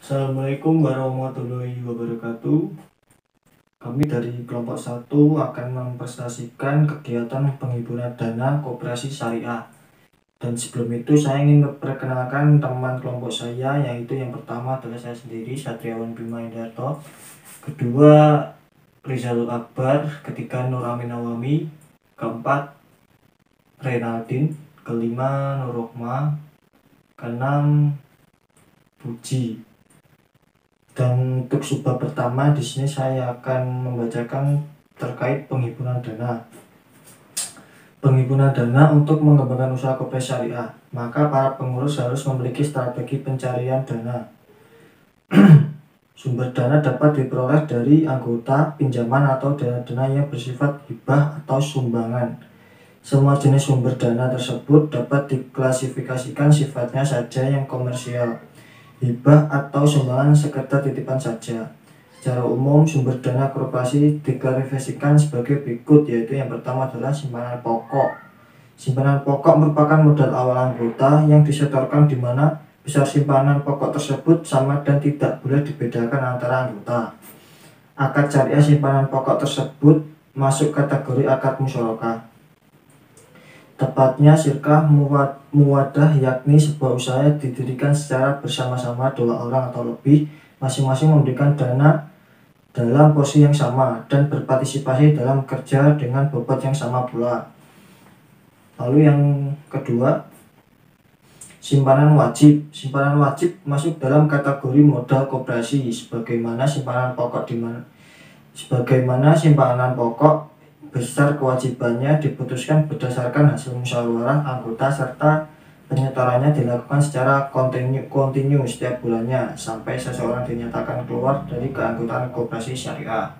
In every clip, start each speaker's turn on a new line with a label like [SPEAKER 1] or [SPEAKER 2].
[SPEAKER 1] Assalamualaikum warahmatullahi wabarakatuh. Kami dari kelompok 1 akan mempresentasikan kegiatan penghiburan dana koperasi syariah. Dan sebelum itu saya ingin memperkenalkan teman kelompok saya, yaitu yang pertama adalah saya sendiri, Satriawan Bima Indarto. Kedua, Rizalul Akbar. Ketiga, Nur Amin Awami. Keempat, Renaldin. Kelima, Nur Rohma. Keenam, Puji. Dan untuk subbab pertama di sini saya akan membacakan terkait penghiburan dana. Penghiburan dana untuk mengembangkan usaha koperasi syariah, maka para pengurus harus memiliki strategi pencarian dana. Sumber dana dapat diperoleh dari anggota, pinjaman, atau dana-dana yang bersifat hibah atau sumbangan. Semua jenis sumber dana tersebut dapat diklasifikasikan sifatnya saja yang komersial, hibah atau sumbangan sekedar titipan saja. Secara umum, sumber dana koperasi diklasifikasikan sebagai berikut, yaitu yang pertama adalah simpanan pokok. Simpanan pokok merupakan modal awal anggota yang disetorkan, di mana besar simpanan pokok tersebut sama dan tidak boleh dibedakan antara anggota. Akad syariah simpanan pokok tersebut masuk kategori akad musyarakah. Tepatnya syirkah muwadah, yakni sebuah usaha didirikan secara bersama-sama dua orang atau lebih, masing-masing memberikan dana dalam porsi yang sama dan berpartisipasi dalam kerja dengan bobot yang sama pula. Lalu yang kedua, simpanan wajib. Simpanan wajib masuk dalam kategori modal koperasi, sebagaimana simpanan pokok besar kewajibannya diputuskan berdasarkan hasil musyawarah anggota, serta penyetorannya dilakukan secara kontinu setiap bulannya sampai seseorang dinyatakan keluar dari keanggotaan koperasi syariah.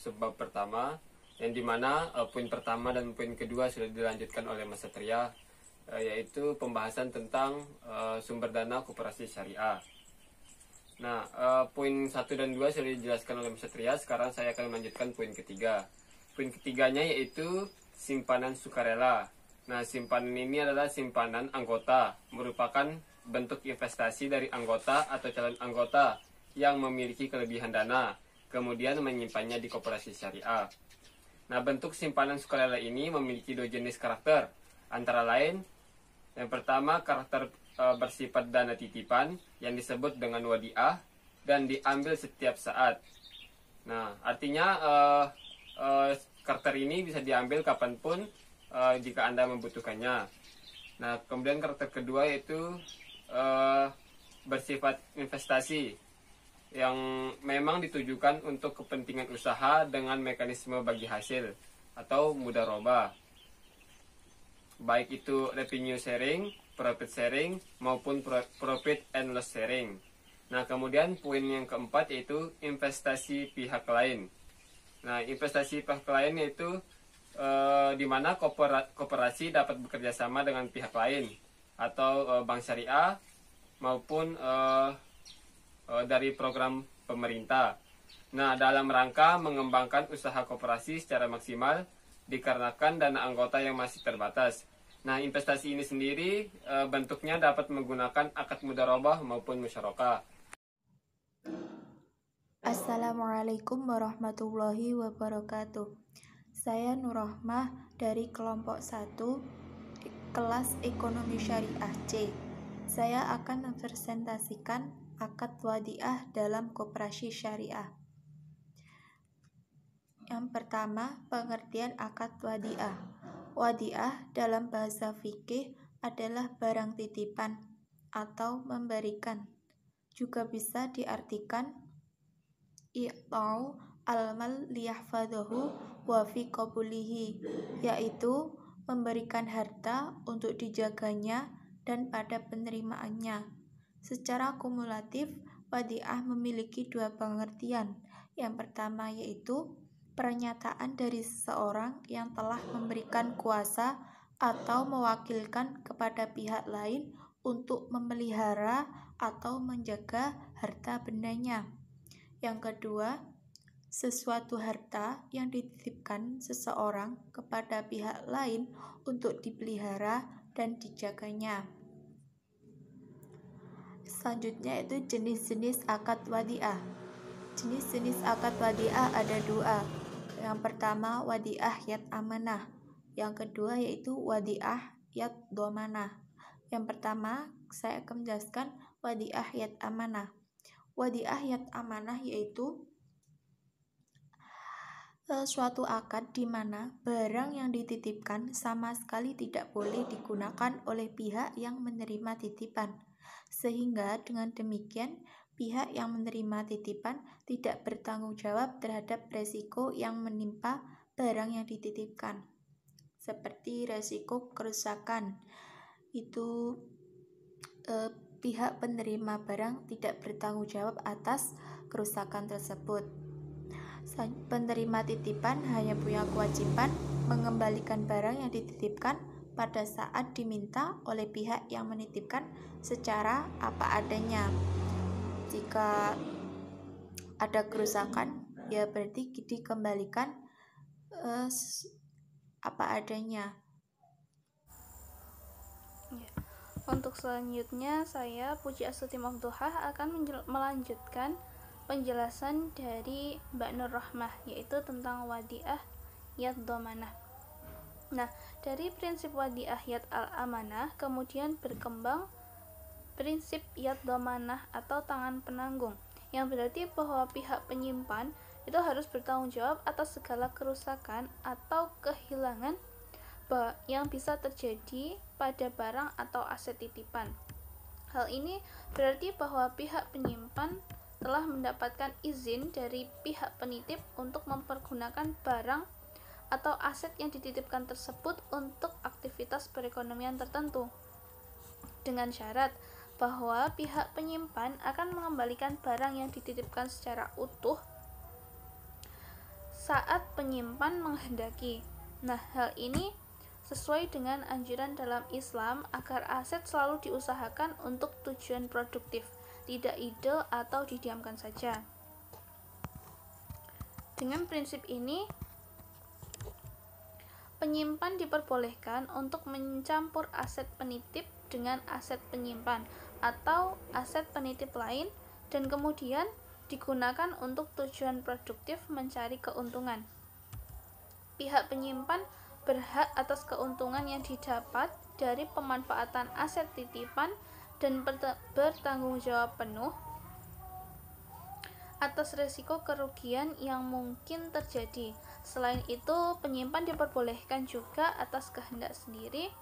[SPEAKER 2] Sebab pertama, yang dimana poin pertama dan poin kedua sudah dilanjutkan oleh Mas Satria, yaitu pembahasan tentang sumber dana koperasi syariah. Nah, poin 1 dan 2 sudah dijelaskan oleh Mas Satria. Sekarang saya akan melanjutkan poin ketiga. Poin ketiganya yaitu simpanan sukarela. Nah, simpanan ini adalah simpanan anggota, merupakan bentuk investasi dari anggota atau calon anggota yang memiliki kelebihan dana, kemudian menyimpannya di koperasi syariah. Nah, bentuk simpanan sukarela ini memiliki dua jenis karakter, antara lain yang pertama karakter bersifat dana titipan yang disebut dengan wadiah dan diambil setiap saat. Nah, artinya karakter ini bisa diambil kapanpun jika Anda membutuhkannya. Nah, kemudian karakter kedua yaitu bersifat investasi yang memang ditujukan untuk kepentingan usaha dengan mekanisme bagi hasil atau mudharabah, baik itu revenue sharing, profit sharing, maupun profit and loss sharing. Nah, kemudian poin yang keempat yaitu investasi pihak lain. Nah, investasi pihak lain yaitu di mana koperasi dapat bekerja sama dengan pihak lain atau bank syariah maupun dari program pemerintah. Nah, dalam rangka mengembangkan usaha koperasi secara maksimal dikarenakan dana anggota yang masih terbatas. Nah, investasi ini sendiri bentuknya dapat menggunakan akad mudharabah maupun musyarakah.
[SPEAKER 3] Assalamualaikum warahmatullahi wabarakatuh. Saya Nur Rohmah dari kelompok 1 kelas Ekonomi Syariah C. Saya akan mempresentasikan akad wadiah dalam koperasi syariah. Yang pertama, pengertian akad wadiah. Wadiah dalam bahasa fikih adalah barang titipan atau memberikan. Juga bisa diartikan i'ta'u al-mal liyahfadhahu wa fi qabulihi, yaitu memberikan harta untuk dijaganya dan pada penerimaannya. Secara kumulatif, wadiah memiliki dua pengertian. Yang pertama yaitu pernyataan dari seseorang yang telah memberikan kuasa atau mewakilkan kepada pihak lain untuk memelihara atau menjaga harta bendanya. Yang kedua, sesuatu harta yang dititipkan seseorang kepada pihak lain untuk dipelihara dan dijaganya. Selanjutnya itu jenis-jenis akad wadiah. Jenis-jenis akad wadiah ada dua. Yang pertama wadiah yad amanah. Yang kedua yaitu wadiah yad domanah. Yang pertama saya akan menjelaskan wadiah yad amanah. Wadiah yad amanah yaitu suatu akad di mana barang yang dititipkan sama sekali tidak boleh digunakan oleh pihak yang menerima titipan, sehingga dengan demikian pihak yang menerima titipan tidak bertanggung jawab terhadap resiko yang menimpa barang yang dititipkan, seperti resiko kerusakan. Itu pihak penerima barang tidak bertanggung jawab atas kerusakan tersebut. Penerima titipan hanya punya kewajiban mengembalikan barang yang dititipkan pada saat diminta oleh pihak yang menitipkan secara apa adanya. Jika ada kerusakan, ya berarti dikembalikan apa adanya.
[SPEAKER 4] Untuk selanjutnya, saya Puji Astuti Maftuhah akan melanjutkan penjelasan dari Mbak Nur Rahmah, yaitu tentang wadiah yad domanah. Nah, dari prinsip wadiah yad al-amanah kemudian berkembang prinsip yad domanah atau tangan penanggung, yang berarti bahwa pihak penyimpan itu harus bertanggung jawab atas segala kerusakan atau kehilangan yang bisa terjadi pada barang atau aset titipan. Hal ini berarti bahwa pihak penyimpan telah mendapatkan izin dari pihak penitip untuk mempergunakan barang atau aset yang dititipkan tersebut untuk aktivitas perekonomian tertentu, dengan syarat bahwa pihak penyimpan akan mengembalikan barang yang dititipkan secara utuh saat penyimpan menghendaki. Nah, hal ini sesuai dengan anjuran dalam Islam agar aset selalu diusahakan untuk tujuan produktif, tidak idle atau didiamkan saja. Dengan prinsip ini, penyimpan diperbolehkan untuk mencampur aset penitip dengan aset penyimpan atau aset penitip lain dan kemudian digunakan untuk tujuan produktif mencari keuntungan. Pihak penyimpan berhak atas keuntungan yang didapat dari pemanfaatan aset titipan dan bertanggung jawab penuh atas risiko kerugian yang mungkin terjadi. Selain itu, penyimpan diperbolehkan juga atas kehendak sendiri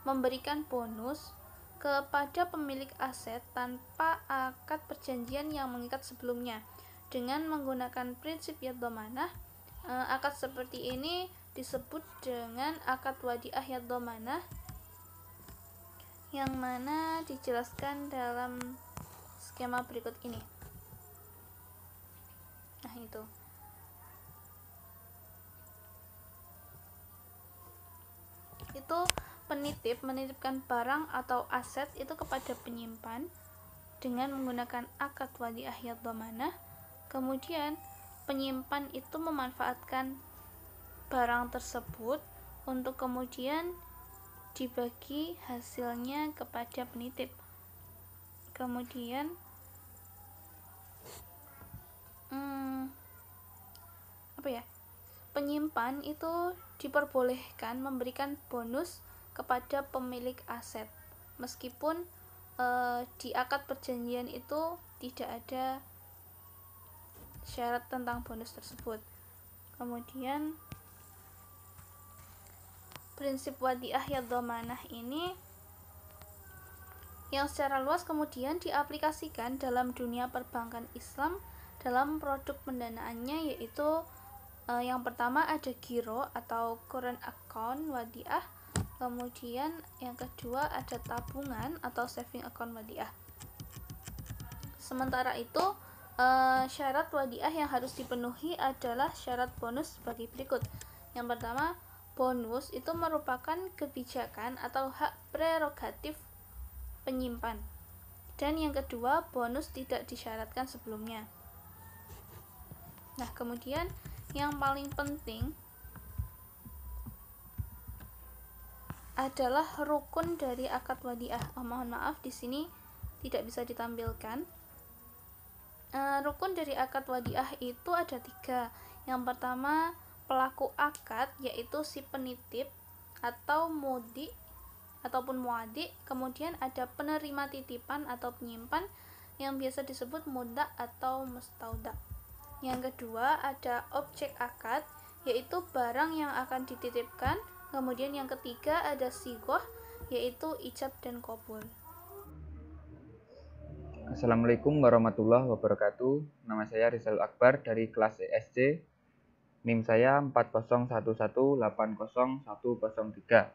[SPEAKER 4] memberikan bonus kepada pemilik aset tanpa akad perjanjian yang mengikat sebelumnya. Dengan menggunakan prinsip yad domanah, akad seperti ini disebut dengan akad wadiah yad domanah, yang mana dijelaskan dalam skema berikut ini. Nah, itu. Itu penitip menitipkan barang atau aset itu kepada penyimpan dengan menggunakan akad wadiah yad domanah. Kemudian penyimpan itu memanfaatkan barang tersebut untuk kemudian dibagi hasilnya kepada penitip. Kemudian penyimpan itu diperbolehkan memberikan bonus kepada pemilik aset meskipun di akad perjanjian itu tidak ada syarat tentang bonus tersebut. Kemudian prinsip wadiah yad domanah ini yang secara luas kemudian diaplikasikan dalam dunia perbankan Islam dalam produk pendanaannya, yaitu yang pertama ada giro atau current account wadiah, kemudian yang kedua ada tabungan atau saving account wadiah. Sementara itu syarat wadiah yang harus dipenuhi adalah syarat bonus sebagai berikut. Yang pertama, bonus itu merupakan kebijakan atau hak prerogatif penyimpan. Dan yang kedua, bonus tidak disyaratkan sebelumnya. Nah, kemudian yang paling penting adalah rukun dari akad wadiah. Mohon maaf, di sini tidak bisa ditampilkan. Rukun dari akad wadiah itu ada 3. Yang pertama, pelaku akad, yaitu si penitip atau mudi ataupun muadi. Kemudian ada penerima titipan atau penyimpan yang biasa disebut muda atau mustauda. Yang kedua, ada objek akad, yaitu barang yang akan dititipkan. Kemudian yang ketiga ada sigoh, yaitu ijab dan qabul.
[SPEAKER 5] Assalamualaikum warahmatullahi wabarakatuh. Nama saya Rizal Akbar dari kelas ESC. NIM saya 40180103.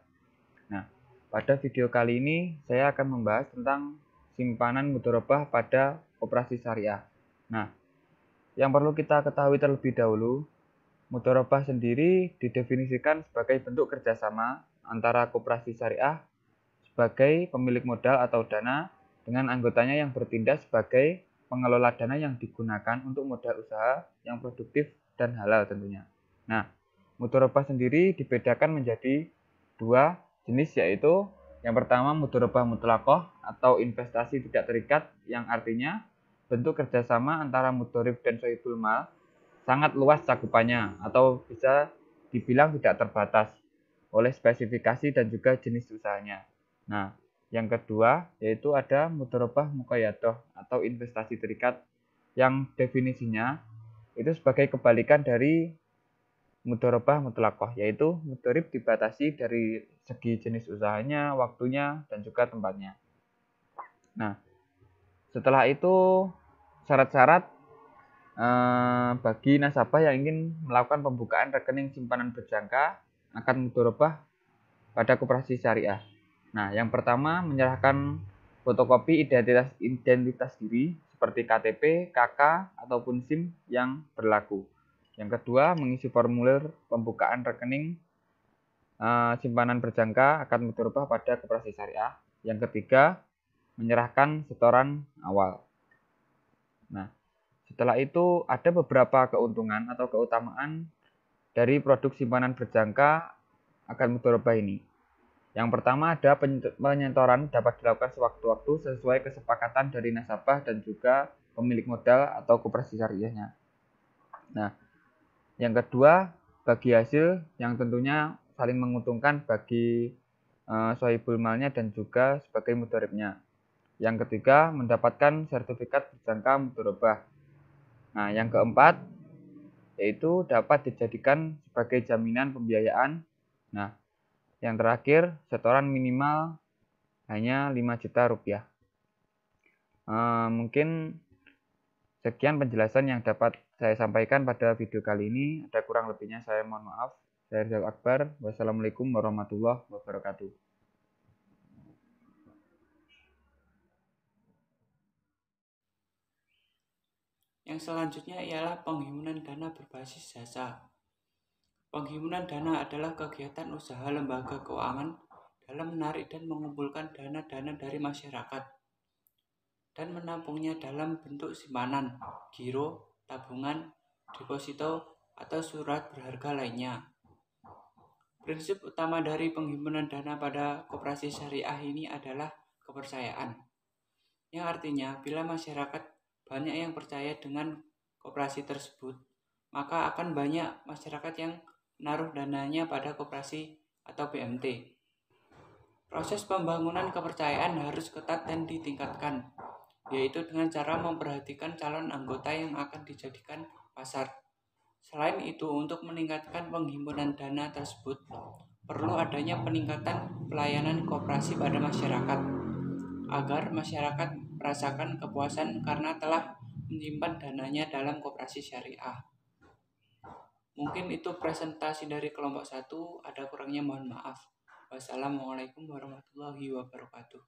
[SPEAKER 5] Nah, pada video kali ini saya akan membahas tentang simpanan mudharabah pada koperasi syariah. Nah, yang perlu kita ketahui terlebih dahulu, mudharabah sendiri didefinisikan sebagai bentuk kerjasama antara koperasi syariah sebagai pemilik modal atau dana dengan anggotanya yang bertindak sebagai pengelola dana yang digunakan untuk modal usaha yang produktif dan halal tentunya. Nah, mudharabah sendiri dibedakan menjadi 2 jenis, yaitu yang pertama mudharabah mutlaqah atau investasi tidak terikat, yang artinya bentuk kerjasama antara mudharib dan sahibul mal sangat luas cakupannya atau bisa dibilang tidak terbatas oleh spesifikasi dan juga jenis usahanya. Nah, yang kedua yaitu ada mudharabah muqayyadah atau investasi terikat, yang definisinya itu sebagai kebalikan dari mudharabah mutlaqah, yaitu mudharib dibatasi dari segi jenis usahanya, waktunya, dan juga tempatnya. Nah, setelah itu syarat-syarat bagi nasabah yang ingin melakukan pembukaan rekening simpanan berjangka akad mudharabah pada koperasi syariah. Nah, yang pertama menyerahkan fotokopi identitas diri seperti KTP, KK, ataupun SIM yang berlaku. Yang kedua, mengisi formulir pembukaan rekening simpanan berjangka akad mudharabah pada koperasi syariah. Yang ketiga, menyerahkan setoran awal. Nah, setelah itu ada beberapa keuntungan atau keutamaan dari produk simpanan berjangka akad mudharabah ini. Yang pertama ada penyetoran dapat dilakukan sewaktu-waktu sesuai kesepakatan dari nasabah dan juga pemilik modal atau koperasi syariahnya. Nah, yang kedua, bagi hasil yang tentunya saling menguntungkan bagi sahibul malnya dan juga sebagai mudharibnya. Yang ketiga, mendapatkan sertifikat berjangka mudharabah. Nah, yang keempat yaitu dapat dijadikan sebagai jaminan pembiayaan. Nah, yang terakhir, setoran minimal hanya 5 juta rupiah. Mungkin sekian penjelasan yang dapat saya sampaikan pada video kali ini. Ada kurang lebihnya saya mohon maaf. Saya Rizal Akbar. Wassalamualaikum warahmatullahi wabarakatuh.
[SPEAKER 6] Yang selanjutnya ialah penghimpunan dana berbasis jasa. Penghimpunan dana adalah kegiatan usaha lembaga keuangan dalam menarik dan mengumpulkan dana-dana dari masyarakat dan menampungnya dalam bentuk simpanan, giro, tabungan, deposito, atau surat berharga lainnya. Prinsip utama dari penghimpunan dana pada koperasi syariah ini adalah kepercayaan, yang artinya bila masyarakat banyak yang percaya dengan koperasi tersebut, maka akan banyak masyarakat yang menaruh dananya pada koperasi atau BMT. Proses pembangunan kepercayaan harus ketat dan ditingkatkan, yaitu dengan cara memperhatikan calon anggota yang akan dijadikan pasar. Selain itu, untuk meningkatkan penghimpunan dana tersebut, perlu adanya peningkatan pelayanan koperasi pada masyarakat, agar masyarakat merasakan kepuasan karena telah menyimpan dananya dalam koperasi syariah. Mungkin itu presentasi dari kelompok 1, ada kurangnya mohon maaf. Wassalamualaikum warahmatullahi wabarakatuh.